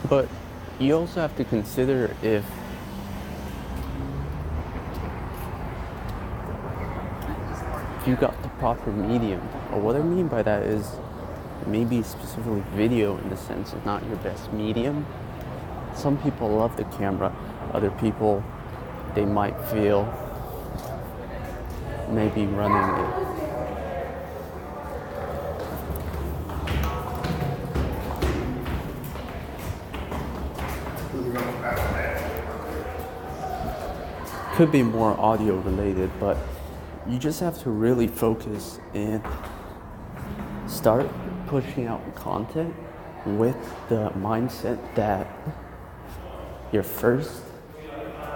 But you also have to consider if you got the proper medium. Or what I mean by that is maybe specifically video in the sense is not your best medium. Some people love the camera. Other people, they might feel maybe running it could be more audio related, but you just have to really focus and start pushing out content with the mindset that your first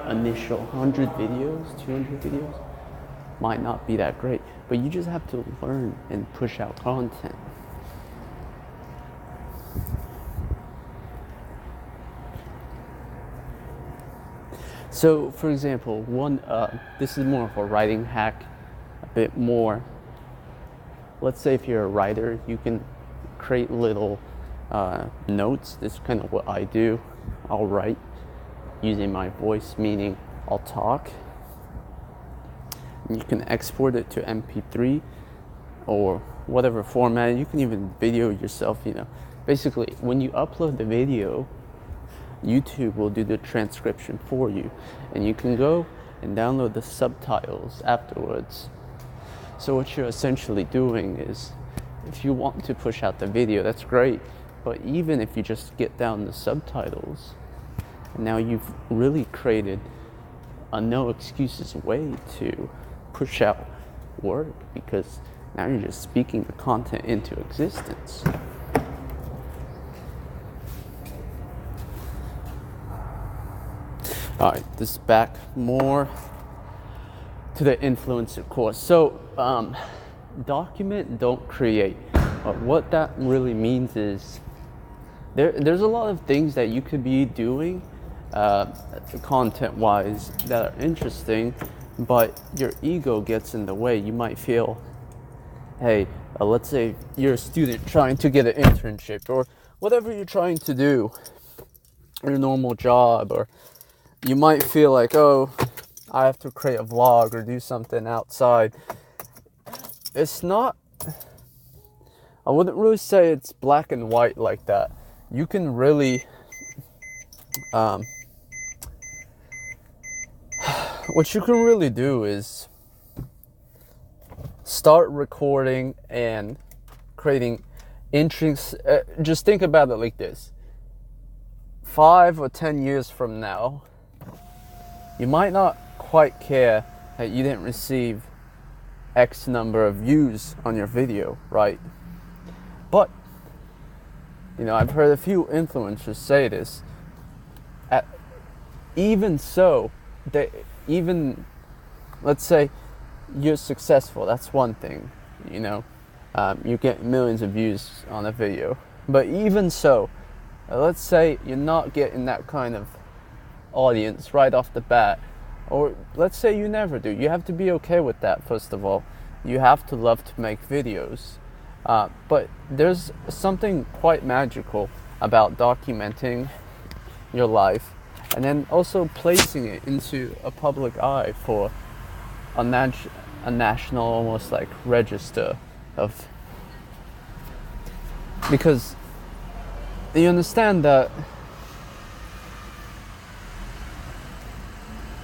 initial 100 videos, 200 videos might not be that great, but you just have to learn and push out content. So, for example, this is more of a writing hack, a bit more. Let's say if you're a writer, you can create little notes. This is kind of what I do. I'll write using my voice, meaning I'll talk. You can export it to MP3 or whatever format. You can even video yourself, Basically, when you upload the video, YouTube will do the transcription for you, and you can go and download the subtitles afterwards. So what you're essentially doing is, if you want to push out the video, that's great, but even if you just get down the subtitles, now you've really created a no excuses way to push out work, because now you're just speaking the content into existence. Alright, this is back more to the influencer course. So, document, don't create. What that really means is there's a lot of things that you could be doing content-wise that are interesting, but your ego gets in the way. You might feel, hey, let's say you're a student trying to get an internship or whatever you're trying to do, your normal job, or you might feel like, oh, I have to create a vlog or do something outside. It's not, I wouldn't really say it's black and white like that. You can really, what you can really do is start recording and creating interests. Just think about it like this. 5 or 10 years from now, you might not quite care that you didn't receive X number of views on your video, right? But, I've heard a few influencers say this. Even so, let's say you're successful, that's one thing, you get millions of views on a video. But even so, let's say you're not getting that kind of audience right off the bat, or let's say you never do. You have to be okay with that. First of all, you have to love to make videos, but there's something quite magical about documenting your life and then also placing it into a public eye for a national, almost like register of, because you understand that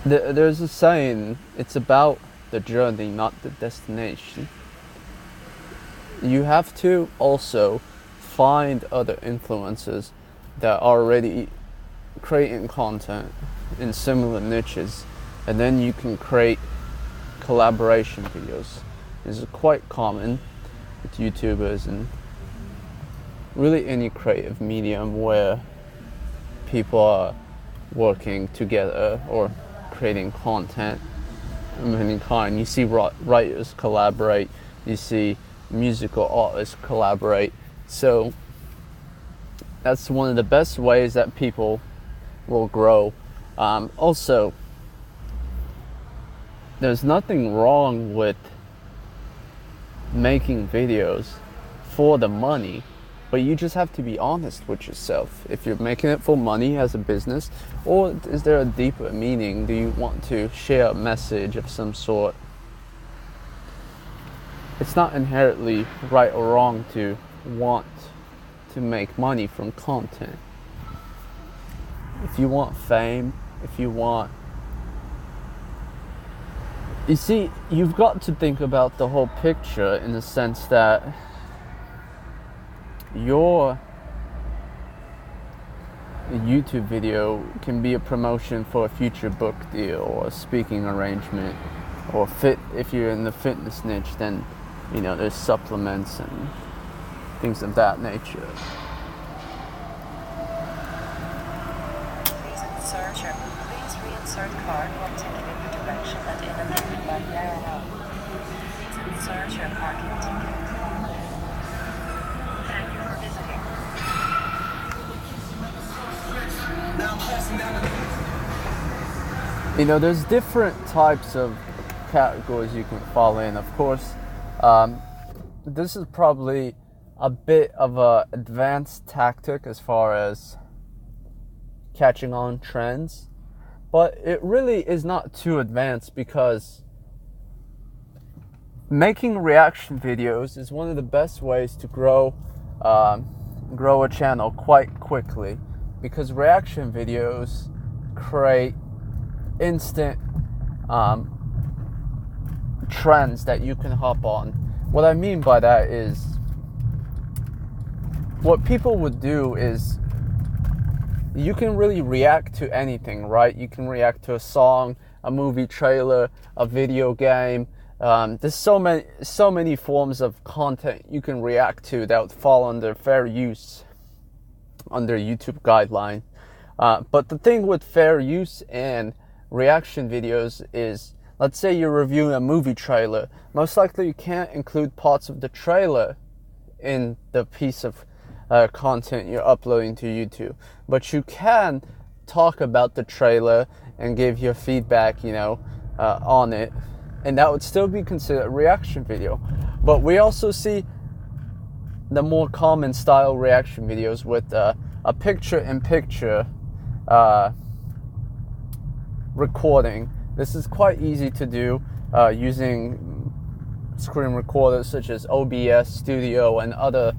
there's a saying, it's about the journey, not the destination. You have to also find other influencers that are already creating content in similar niches, and then you can create collaboration videos. This is quite common with YouTubers and really any creative medium where people are working together or creating content of any kind. You see writers collaborate, you see musical artists collaborate. So that's one of the best ways that people will grow. Also, there's nothing wrong with making videos for the money, But you just have to be honest with yourself. If you're making it for money as a business, or is there a deeper meaning? Do you want to share a message of some sort? It's not inherently right or wrong to want to make money from content. If you want fame, if you want... You see, you've got to think about the whole picture in the sense that your YouTube video can be a promotion for a future book deal or a speaking arrangement, or if you're in the fitness niche, then there's supplements and things of that nature. Please reinsert card while taking in the direction and in a minute by narrow. Please insert your parking ticket. Thank you for visiting. There's different types of categories you can fall in. Of course, this is probably a bit of a advanced tactic as far as catching on trends, but it really is not too advanced, because making reaction videos is one of the best ways to grow a channel quite quickly, because reaction videos create instant trends that you can hop on. What I mean by that is, what people would do is, you can really react to anything, right? You can react to a song, a movie trailer, a video game. There's so many forms of content you can react to that would fall under fair use under YouTube guideline. But the thing with fair use and reaction videos is, let's say you're reviewing a movie trailer. Most likely you can't include parts of the trailer in the piece of content you're uploading to YouTube, but you can talk about the trailer and give your feedback, on it, and that would still be considered a reaction video. But we also see the more common style reaction videos with a picture-in-picture recording. This is quite easy to do using screen recorders such as OBS Studio and other.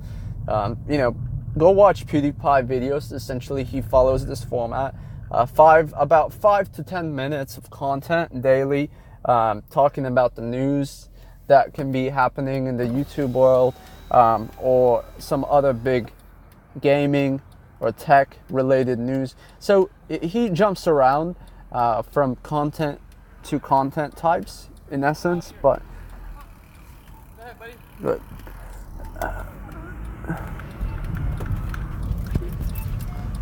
Go watch PewDiePie videos. Essentially, he follows this format. About 5 to 10 minutes of content daily, talking about the news that can be happening in the YouTube world, or some other big gaming or tech related news. So he jumps around from content to content types in essence, but Go ahead, buddy.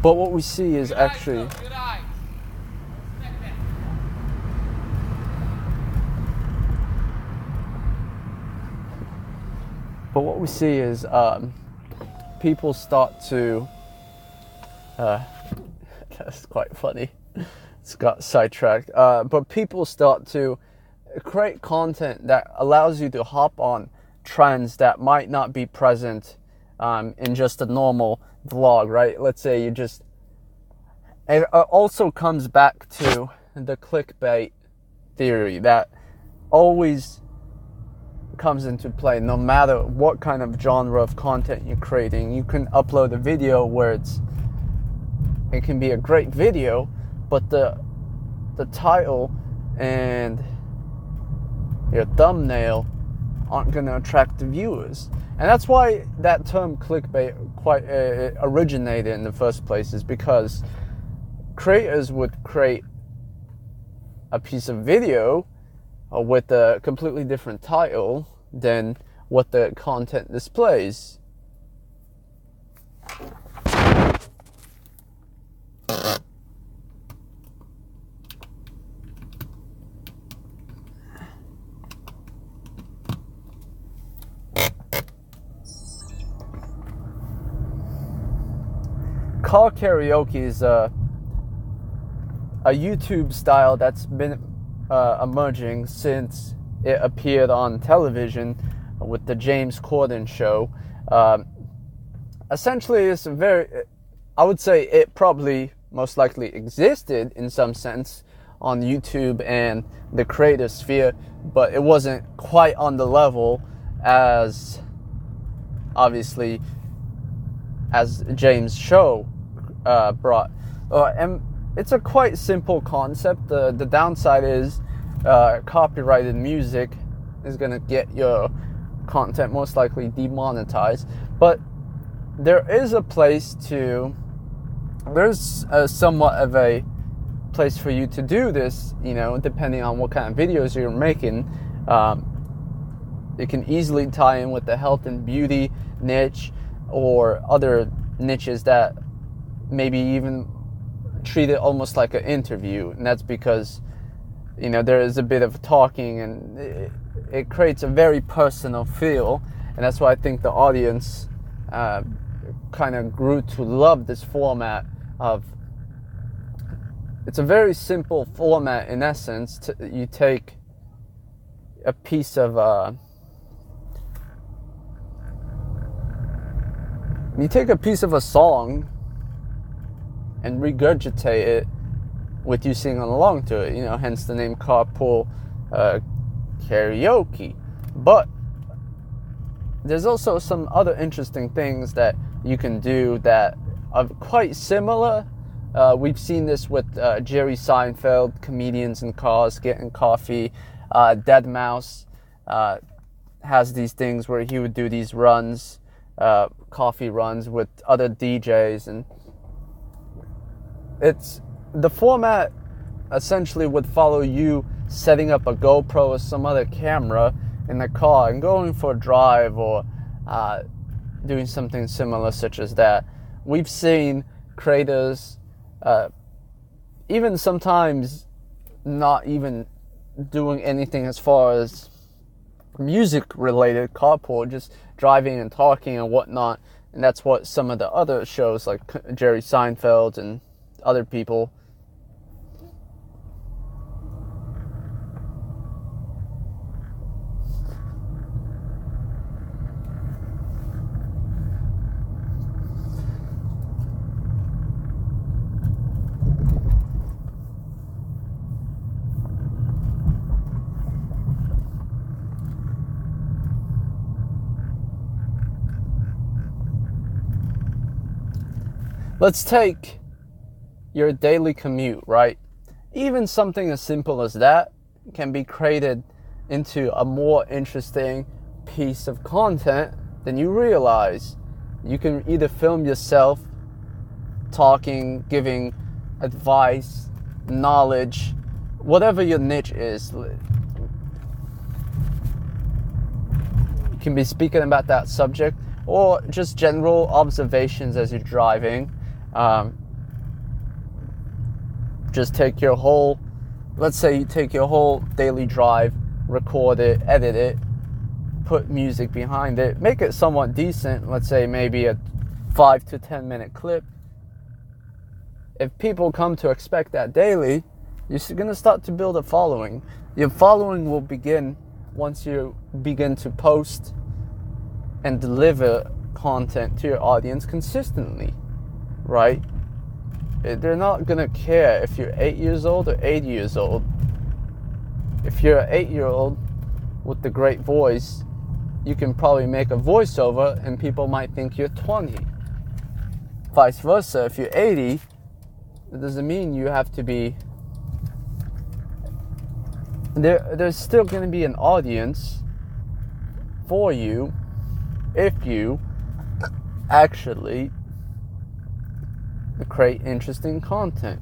But what we see is actually Good eyes. But what we see is people start to that's quite funny. It's got sidetracked. But people start to create content that allows you to hop on trends that might not be present in just a normal vlog, right? Let's say you just... It also comes back to the clickbait theory that always comes into play. No matter what kind of genre of content you're creating, you can upload a video where it can be a great video, but the title and your thumbnail aren't going to attract the viewers. And that's why that term clickbait originated in the first place, is because creators would create a piece of video with a completely different title than what the content displays. Car karaoke is a YouTube style that's been emerging since it appeared on television with the James Corden show. essentially it's I would say it probably most likely existed in some sense on YouTube and the creative sphere, but it wasn't quite on the level as obviously as James' show brought. And it's a quite simple concept. The downside is copyrighted music is gonna get your content most likely demonetized, but there's somewhat of a place for you to do this, depending on what kind of videos you're making. It can easily tie in with the health and beauty niche or other niches that maybe even treat it almost like an interview, and that's because there is a bit of talking and it creates a very personal feel, and that's why I think the audience kind of grew to love this format of. It's a very simple format in essence. You take a piece of a song and regurgitate it with you singing along to it. Hence the name Carpool Karaoke. But there's also some other interesting things that you can do that are quite similar. We've seen this with Jerry Seinfeld, comedians in cars getting coffee. Deadmau5 has these things where he would do these runs, coffee runs with other DJs, and the format essentially would follow you setting up a GoPro or some other camera in the car and going for a drive or doing something similar such as that. We've seen creators even sometimes not even doing anything as far as music related, carpool, just driving and talking and whatnot. And that's what some of the other shows like Jerry Seinfeld and other people Let's take your daily commute, right? Even something as simple as that can be created into a more interesting piece of content than you realize. You can either film yourself talking, giving advice, knowledge, whatever your niche is. You can be speaking about that subject or just general observations as you're driving. Just take your whole, let's say you take your whole daily drive, record it, edit it, put music behind it, make it somewhat decent, let's say maybe a 5 to 10 minute clip. If people come to expect that daily, you're going to start to build a following. Your following will begin once you begin to post and deliver content to your audience consistently. Right? They're not gonna care if you're 8 years old or 80 years old. If you're an 8-year-old with the great voice, you can probably make a voiceover and people might think you're 20. Vice versa, if you're 80, it doesn't mean you have to be. There's still gonna be an audience for you if you actually create interesting content.